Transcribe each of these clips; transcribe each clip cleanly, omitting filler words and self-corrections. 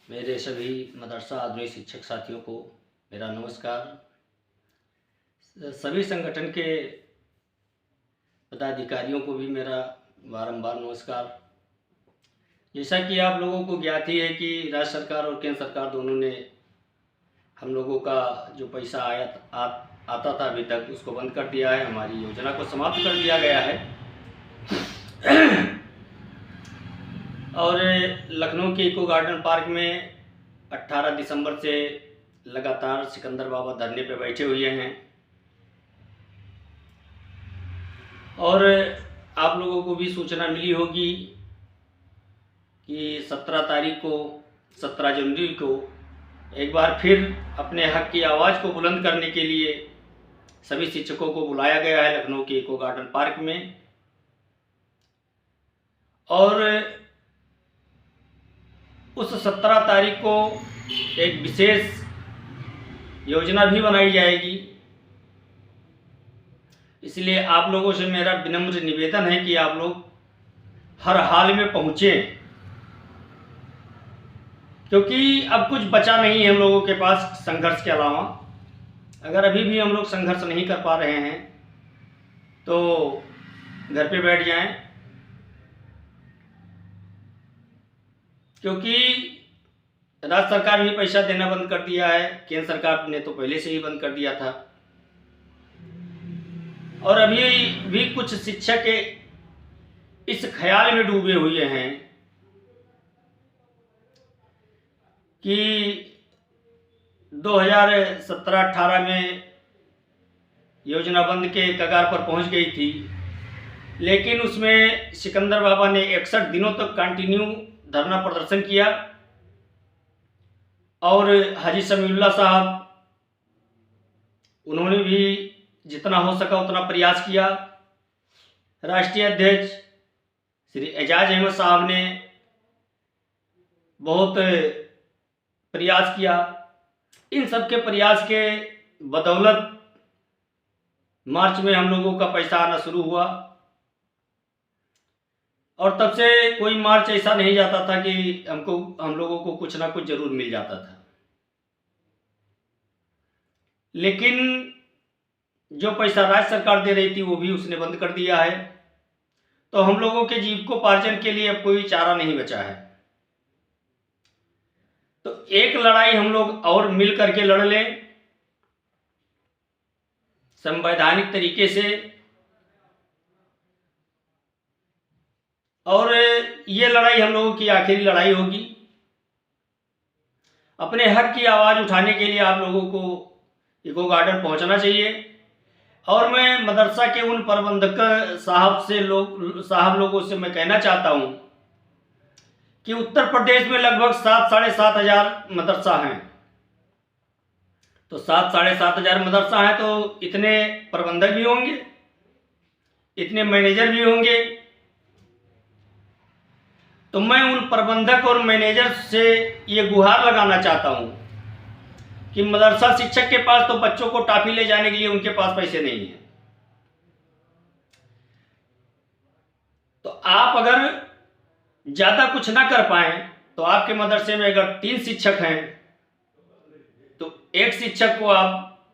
मेरे सभी मदरसा आधुनिक शिक्षक साथियों को मेरा नमस्कार। सभी संगठन के पदाधिकारियों को भी मेरा बारंबार नमस्कार। जैसा कि आप लोगों को ज्ञात ही है कि राज्य सरकार और केंद्र सरकार दोनों ने हम लोगों का जो पैसा आता था अभी तक उसको बंद कर दिया है। हमारी योजना को समाप्त कर दिया गया है। और लखनऊ के इको गार्डन पार्क में 18 दिसंबर से लगातार सिकंदर बाबा धरने पे बैठे हुए हैं। और आप लोगों को भी सूचना मिली होगी कि 17 जनवरी को एक बार फिर अपने हक की आवाज़ को बुलंद करने के लिए सभी शिक्षकों को बुलाया गया है लखनऊ के इको गार्डन पार्क में। और उस 17 तारीख को एक विशेष योजना भी बनाई जाएगी। इसलिए आप लोगों से मेरा विनम्र निवेदन है कि आप लोग हर हाल में पहुँचें, क्योंकि अब कुछ बचा नहीं है हम लोगों के पास संघर्ष के अलावा। अगर अभी भी हम लोग संघर्ष नहीं कर पा रहे हैं तो घर पे बैठ जाएं, क्योंकि राज्य सरकार भी पैसा देना बंद कर दिया है। केंद्र सरकार ने तो पहले से ही बंद कर दिया था। और अभी भी कुछ शिक्षक इस ख्याल में डूबे हुए हैं कि 2017-18 में योजना बंद के कगार पर पहुंच गई थी, लेकिन उसमें सिकंदर बाबा ने 61 दिनों तक कंटिन्यू धरना प्रदर्शन किया। और हाजी समीउल्लाह साहब, उन्होंने भी जितना हो सका उतना प्रयास किया। राष्ट्रीय अध्यक्ष श्री एजाज अहमद साहब ने बहुत प्रयास किया। इन सब के प्रयास के बदौलत मार्च में हम लोगों का पैसा आना शुरू हुआ। और तब से कोई मार्च ऐसा नहीं जाता था कि हम लोगों को कुछ ना कुछ जरूर मिल जाता था। लेकिन जो पैसा राज्य सरकार दे रही थी वो भी उसने बंद कर दिया है। तो हम लोगों के जीविकोपार्जन के लिए अब कोई चारा नहीं बचा है। तो एक लड़ाई हम लोग और मिल करके लड़ लें संवैधानिक तरीके से। और ये लड़ाई हम लोगों की आखिरी लड़ाई होगी। अपने हक की आवाज़ उठाने के लिए आप लोगों को इको गार्डन पहुंचना चाहिए। और मैं मदरसा के उन प्रबंधक साहब लोगों से मैं कहना चाहता हूं कि उत्तर प्रदेश में लगभग 7-7.5 हजार मदरसा हैं। तो 7-7.5 हजार मदरसा हैं तो इतने प्रबंधक भी होंगे, इतने मैनेजर भी होंगे। तो मैं उन प्रबंधक और मैनेजर से ये गुहार लगाना चाहता हूं कि मदरसा शिक्षक के पास तो बच्चों को टॉफी ले जाने के लिए उनके पास पैसे नहीं है। तो आप अगर ज़्यादा कुछ ना कर पाएं तो आपके मदरसे में अगर 3 शिक्षक हैं तो एक शिक्षक को आप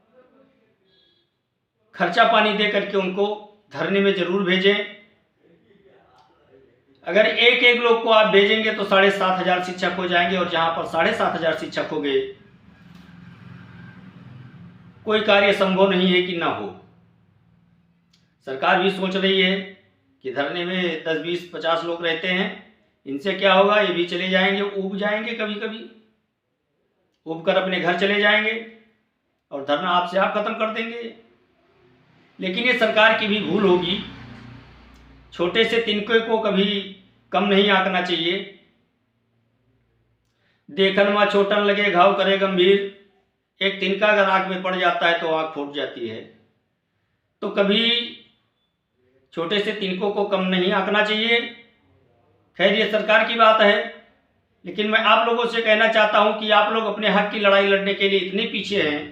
खर्चा पानी दे करके उनको धरने में जरूर भेजें। अगर एक लोग को आप भेजेंगे तो 7,500 शिक्षक हो जाएंगे। और जहां पर 7,500 शिक्षक हो गए, कोई कार्य संभव नहीं है कि ना हो। सरकार भी सोच रही है कि धरने में 10, 20, 50 लोग रहते हैं, इनसे क्या होगा, ये भी चले जाएंगे, ऊब जाएंगे, कभी कभी ऊब कर अपने घर चले जाएंगे और धरना आपसे आप खत्म कर देंगे। लेकिन ये सरकार की भी भूल होगी। छोटे से तिनके को कभी कम नहीं आंकना चाहिए। देखन मां छोटन लगे घाव करे गंभीर। एक तिनका अगर आंख में पड़ जाता है तो आंख फूट जाती है। तो कभी छोटे से तिनकों को कम नहीं आंकना चाहिए। खैर, ये सरकार की बात है, लेकिन मैं आप लोगों से कहना चाहता हूं कि आप लोग अपने हक की लड़ाई लड़ने के लिए इतने पीछे हैं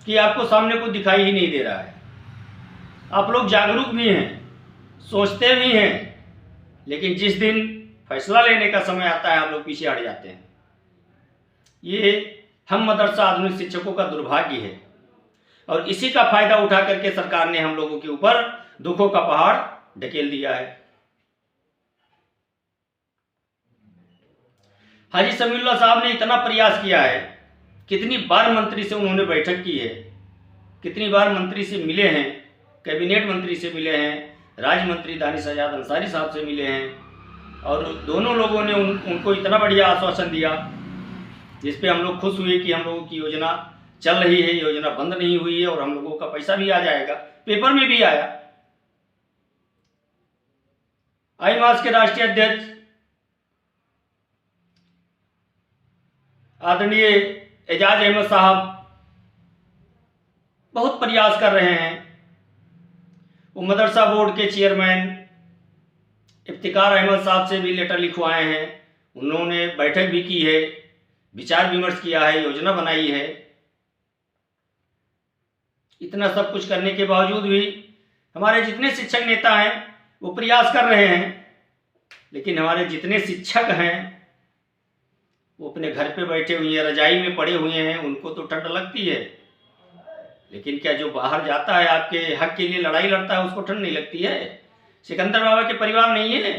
कि आपको सामने कुछ दिखाई ही नहीं दे रहा है। आप लोग जागरूक भी हैं, सोचते भी हैं, लेकिन जिस दिन फैसला लेने का समय आता है आप लोग पीछे हट जाते हैं। ये हम मदरसा आधुनिक शिक्षकों का दुर्भाग्य है और इसी का फायदा उठा करके सरकार ने हम लोगों के ऊपर दुखों का पहाड़ ढकेल दिया है। हाजी समीउल्लाह साहब ने इतना प्रयास किया है, कितनी बार मंत्री से उन्होंने बैठक की है, कितनी बार मंत्री से मिले हैं, कैबिनेट मंत्री से मिले हैं, राज्य मंत्री दानिश आजाद अंसारी साहब से मिले हैं और दोनों लोगों ने उनको इतना बढ़िया आश्वासन दिया जिस पे हम लोग खुश हुए कि हम लोगों की योजना चल रही है, योजना बंद नहीं हुई है और हम लोगों का पैसा भी आ जाएगा। पेपर में भी आया। आईमास के राष्ट्रीय अध्यक्ष आदरणीय एजाज अहमद साहब बहुत प्रयास कर रहे हैं। वो मदरसा बोर्ड के चेयरमैन इफ्तिकार अहमद साहब से भी लेटर लिखवाए हैं, उन्होंने बैठक भी की है, विचार विमर्श किया है, योजना बनाई है। इतना सब कुछ करने के बावजूद भी हमारे जितने शिक्षक नेता हैं वो प्रयास कर रहे हैं, लेकिन हमारे जितने शिक्षक हैं वो अपने घर पे बैठे हुए हैं, रजाई में पड़े हुए हैं, उनको तो ठंड लगती है, लेकिन क्या जो बाहर जाता है आपके हक के लिए लड़ाई लड़ता है उसको ठंड नहीं लगती है? सिकंदर बाबा के परिवार नहीं है,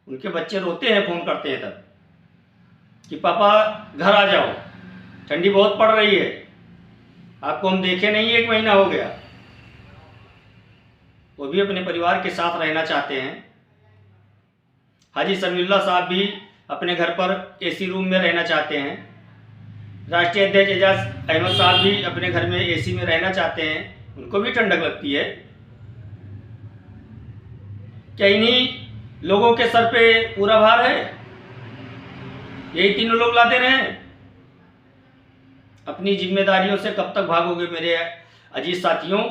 उनके बच्चे रोते हैं, फ़ोन करते हैं तब कि पापा घर आ जाओ, ठंडी बहुत पड़ रही है, आपको हम देखे नहीं 1 महीना हो गया। वो भी अपने परिवार के साथ रहना चाहते हैं। हाजी समीउल्लाह साहब भी अपने घर पर एसी रूम में रहना चाहते हैं। राष्ट्रीय अध्यक्ष एजाज अहमद साहब भी अपने घर में एसी में रहना चाहते हैं, उनको भी ठंडक लगती है। क्या इन्हीं लोगों के सर पे पूरा भार है? यही तीनों लोग लाते रहे? अपनी जिम्मेदारियों से कब तक भागोगे मेरे अजीज साथियों?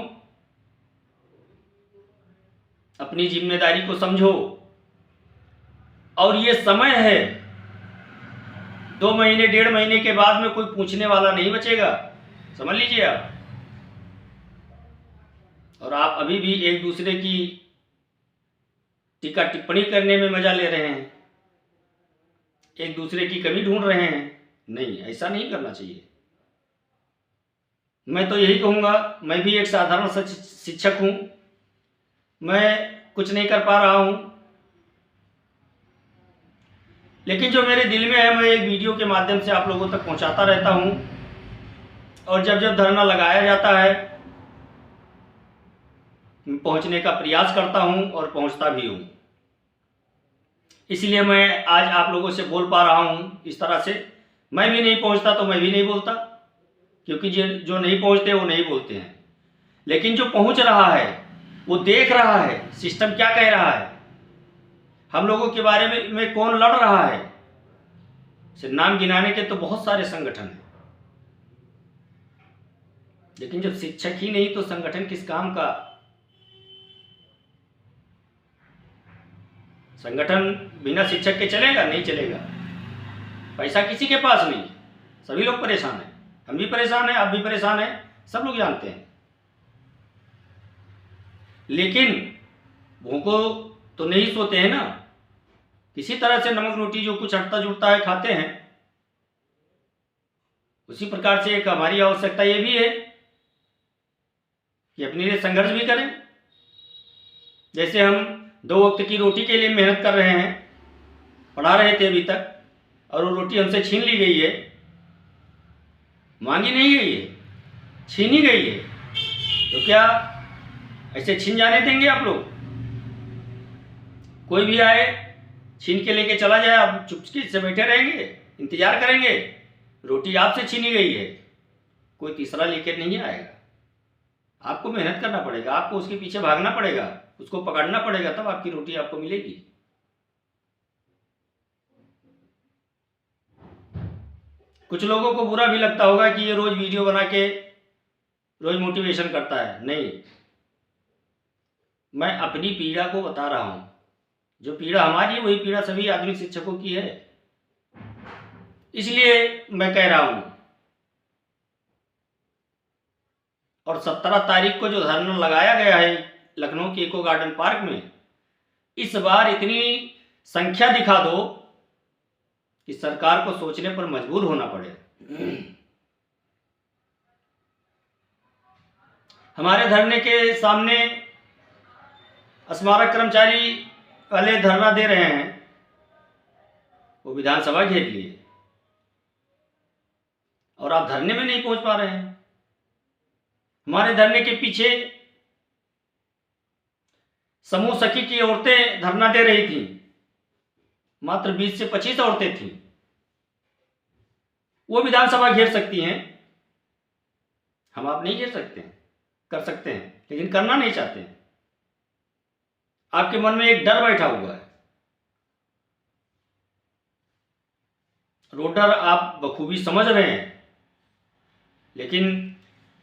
अपनी जिम्मेदारी को समझो। और ये समय है, 2 महीने 1.5 महीने के बाद में कोई पूछने वाला नहीं बचेगा, समझ लीजिए आप। और आप अभी भी एक दूसरे की टीका टिप्पणी करने में मजा ले रहे हैं, एक दूसरे की कमी ढूंढ रहे हैं। नहीं, ऐसा नहीं करना चाहिए। मैं तो यही कहूँगा, मैं भी एक साधारण शिक्षक हूँ, मैं कुछ नहीं कर पा रहा हूँ, लेकिन जो मेरे दिल में है मैं एक वीडियो के माध्यम से आप लोगों तक पहुंचाता रहता हूं। और जब जब धरना लगाया जाता है पहुंचने का प्रयास करता हूं और पहुंचता भी हूं। इसलिए मैं आज आप लोगों से बोल पा रहा हूं इस तरह से। मैं भी नहीं पहुंचता तो मैं भी नहीं बोलता, क्योंकि जो नहीं पहुंचते वो नहीं बोलते हैं। लेकिन जो पहुंच रहा है वो देख रहा है सिस्टम क्या कह रहा है, हम लोगों के बारे में कौन लड़ रहा है। सिर्फ नाम गिनाने के तो बहुत सारे संगठन हैं, लेकिन जब शिक्षक ही नहीं तो संगठन किस काम का? संगठन बिना शिक्षक के चलेगा? नहीं चलेगा। पैसा किसी के पास नहीं, सभी लोग परेशान हैं, हम भी परेशान हैं, आप भी परेशान हैं, सब लोग जानते हैं। लेकिन भूखो तो नहीं सोते हैं ना, किसी तरह से नमक रोटी जो कुछ हटता जुटता है खाते हैं। उसी प्रकार से एक हमारी आवश्यकता ये भी है कि अपने लिए संघर्ष भी करें। जैसे हम 2 वक्त की रोटी के लिए मेहनत कर रहे हैं, पढ़ा रहे थे अभी तक, और वो रोटी हमसे छीन ली गई है, मांगी नहीं गई है, छीनी गई है, तो क्या ऐसे छीन जाने देंगे आप लोग? कोई भी आए छीन के लेके चला जाए, आप चुपचाप से बैठे रहेंगे, इंतजार करेंगे? रोटी आपसे छीनी गई है, कोई तीसरा लेकर नहीं आएगा। आपको मेहनत करना पड़ेगा, आपको उसके पीछे भागना पड़ेगा, उसको पकड़ना पड़ेगा, तब आपकी रोटी आपको मिलेगी। कुछ लोगों को बुरा भी लगता होगा कि ये रोज वीडियो बना के रोज मोटिवेशन करता है। नहीं, मैं अपनी पीड़ा को बता रहा हूं। जो पीड़ा हमारी है वही पीड़ा सभी आधुनिक शिक्षकों की है, इसलिए मैं कह रहा हूं। और 17 तारीख को जो धरना लगाया गया है लखनऊ के इको गार्डन पार्क में, इस बार इतनी संख्या दिखा दो कि सरकार को सोचने पर मजबूर होना पड़े। हमारे धरने के सामने स्मारक कर्मचारी वाले धरना दे रहे हैं, वो विधानसभा घेर लिए और आप धरने में नहीं पहुंच पा रहे हैं। हमारे धरने के पीछे समूह सखी की औरतें धरना दे रही थी, मात्र 20 से 25 औरतें थीं। वो विधानसभा घेर सकती हैं, हम आप नहीं घेर सकते हैं, कर सकते हैं लेकिन करना नहीं चाहते हैं। आपके मन में एक डर बैठा हुआ है। वो डर आप बखूबी समझ रहे हैं, लेकिन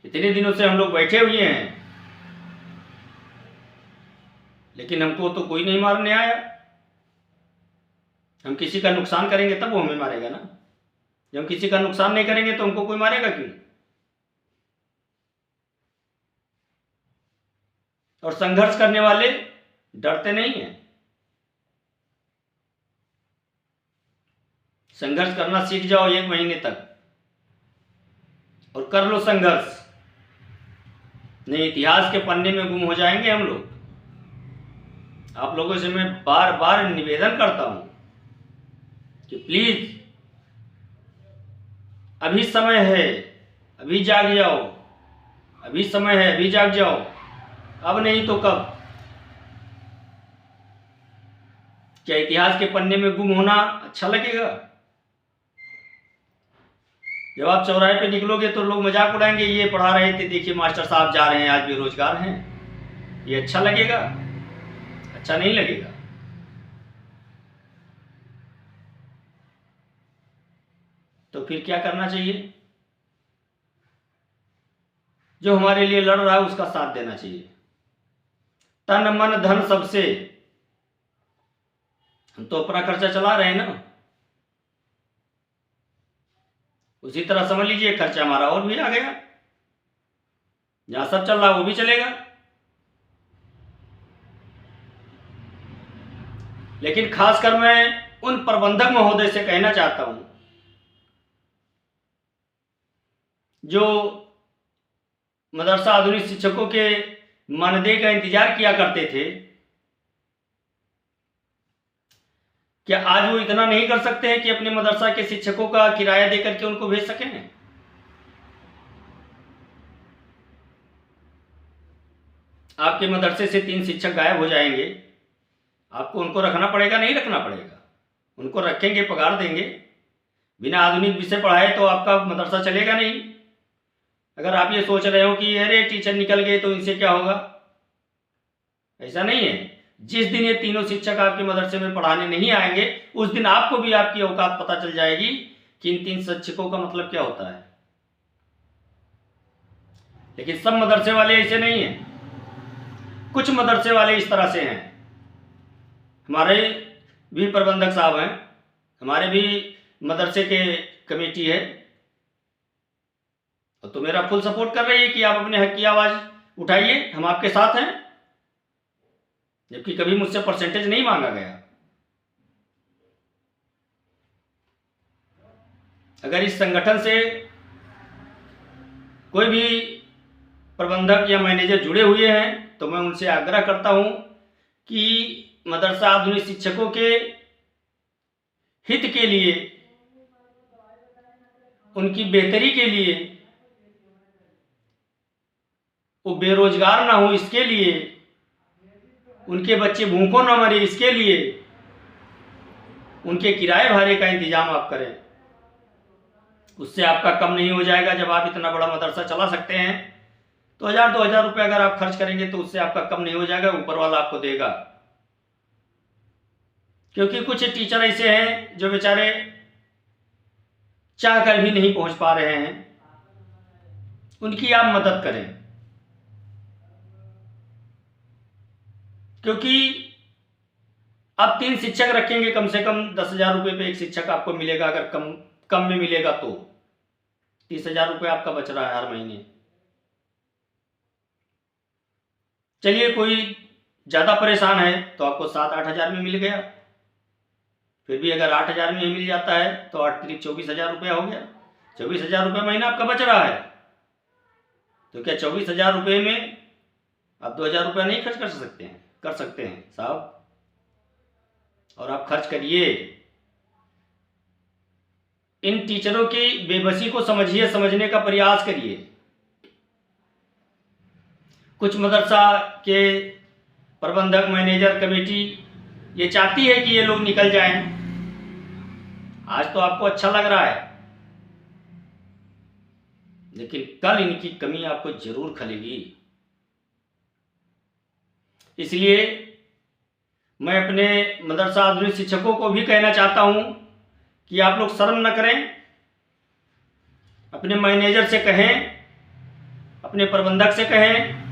इतने दिनों से हम लोग बैठे हुए हैं, लेकिन हमको तो कोई नहीं मारने आया। हम किसी का नुकसान करेंगे तब वो हमें मारेगा ना। जब हम किसी का नुकसान नहीं करेंगे तो हमको कोई मारेगा क्यों? और संघर्ष करने वाले डरते नहीं हैं। संघर्ष करना सीख जाओ 1 महीने तक और कर लो संघर्ष, नहीं इतिहास के पन्ने में गुम हो जाएंगे हम लोग। आप लोगों से मैं बार बार निवेदन करता हूं कि प्लीज अभी समय है, अभी जाग जाओ, अभी समय है, अभी जाग जाओ, अब नहीं तो कब। क्या इतिहास के पन्ने में गुम होना अच्छा लगेगा? जब आप चौराहे पे निकलोगे तो लोग मजाक उड़ाएंगे, ये पढ़ा रहे थे, देखिए मास्टर साहब जा रहे हैं, आज बेरोजगार हैं। ये अच्छा लगेगा? अच्छा नहीं लगेगा। तो फिर क्या करना चाहिए? जो हमारे लिए लड़ रहा है उसका साथ देना चाहिए, तन मन धन सबसे। हम तो अपना खर्चा चला रहे हैं ना, उसी तरह समझ लीजिए खर्चा हमारा और भी आ गया। जहां सब चल रहा है वो भी चलेगा। लेकिन खासकर मैं उन प्रबंधक महोदय से कहना चाहता हूं जो मदरसा आधुनिक शिक्षकों के मानदेय का इंतजार किया करते थे। क्या आज वो इतना नहीं कर सकते हैं कि अपने मदरसा के शिक्षकों का किराया देकर के उनको भेज सकें? आपके मदरसे से 3 शिक्षक गायब हो जाएंगे, आपको उनको रखना पड़ेगा नहीं रखना पड़ेगा? उनको रखेंगे, पगार देंगे। बिना आधुनिक विषय पढ़ाए तो आपका मदरसा चलेगा नहीं। अगर आप ये सोच रहे हो कि अरे टीचर निकल गए तो इनसे क्या होगा, ऐसा नहीं है। जिस दिन ये तीनों शिक्षक आपके मदरसे में पढ़ाने नहीं आएंगे, उस दिन आपको भी आपकी औकात पता चल जाएगी कि इन 3 शिक्षकों का मतलब क्या होता है। लेकिन सब मदरसे वाले ऐसे नहीं हैं, कुछ मदरसे वाले इस तरह से हैं। हमारे भी प्रबंधक साहब हैं, हमारे भी मदरसे के कमेटी है, तो मेरा फुल सपोर्ट कर रही है कि आप अपने हक की आवाज उठाइए, हम आपके साथ हैं। जबकि कभी मुझसे परसेंटेज नहीं मांगा गया। अगर इस संगठन से कोई भी प्रबंधक या मैनेजर जुड़े हुए हैं तो मैं उनसे आग्रह करता हूं कि मदरसा आधुनिक शिक्षकों के हित के लिए, उनकी बेहतरी के लिए, वो बेरोजगार ना हो इसके लिए, उनके बच्चे भूखों ना मरे इसके लिए, उनके किराए भाड़े का इंतजाम आप करें। उससे आपका कम नहीं हो जाएगा। जब आप इतना बड़ा मदरसा चला सकते हैं तो 1000-2000 रुपये अगर आप खर्च करेंगे तो उससे आपका कम नहीं हो जाएगा, ऊपर वाला आपको देगा। क्योंकि कुछ टीचर ऐसे हैं जो बेचारे चाह कर भी नहीं पहुंच पा रहे हैं, उनकी आप मदद करें। क्योंकि आप 3 शिक्षक रखेंगे, कम से कम 10,000 रुपये पे एक शिक्षक आपको मिलेगा। अगर कम में मिलेगा तो 30,000 रुपये आपका बच रहा है हर महीने। चलिए कोई ज्यादा परेशान है तो आपको 7-8 हज़ार में मिल गया, फिर भी अगर 8,000 में ही मिल जाता है तो 8 तिरिक 24,000 रुपया हो गया। 24,000 रुपये महीना आपका बच रहा है, तो क्या 24,000 रुपये में आप 2,000 रुपया नहीं खर्च कर सकते हैं? कर सकते हैं साहब, और आप खर्च करिए। इन टीचरों की बेबसी को समझिए, समझने का प्रयास करिए। कुछ मदरसा के प्रबंधक, मैनेजर, कमेटी ये चाहती है कि ये लोग निकल जाएं। आज तो आपको अच्छा लग रहा है, लेकिन कल इनकी कमी आपको जरूर खलेगी। इसलिए मैं अपने मदरसा आधुनिक शिक्षकों को भी कहना चाहता हूं कि आप लोग शर्म न करें, अपने मैनेजर से कहें, अपने प्रबंधक से कहें,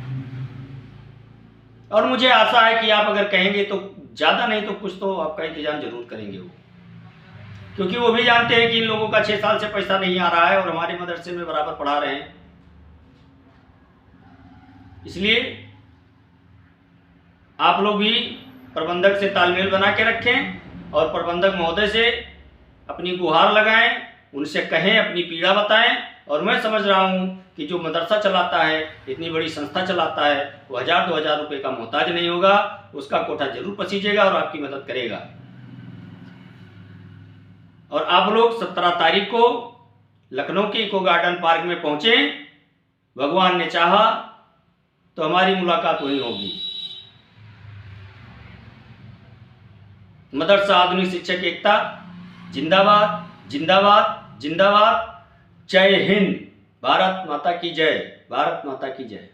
और मुझे आशा है कि आप अगर कहेंगे तो ज़्यादा नहीं तो कुछ तो आपका इंतजाम जरूर करेंगे वो, क्योंकि वो भी जानते हैं कि इन लोगों का 6 साल से पैसा नहीं आ रहा है और हमारे मदरसे में बराबर पढ़ा रहे हैं। इसलिए आप लोग भी प्रबंधक से तालमेल बना के रखें और प्रबंधक महोदय से अपनी गुहार लगाएं, उनसे कहें, अपनी पीड़ा बताएं। और मैं समझ रहा हूं कि जो मदरसा चलाता है, इतनी बड़ी संस्था चलाता है, वो 1,000-2,000 रुपये का मोहताज नहीं होगा, उसका कोटा जरूर पसीजेगा और आपकी मदद करेगा। और आप लोग 17 तारीख को लखनऊ के इको गार्डन पार्क में पहुंचे। भगवान ने चाहा तो हमारी मुलाकात वहीं होगी। मदरसा आधुनिक शिक्षक एकता जिंदाबाद, जिंदाबाद, जिंदाबाद। जय हिंद। भारत माता की जय, भारत माता की जय।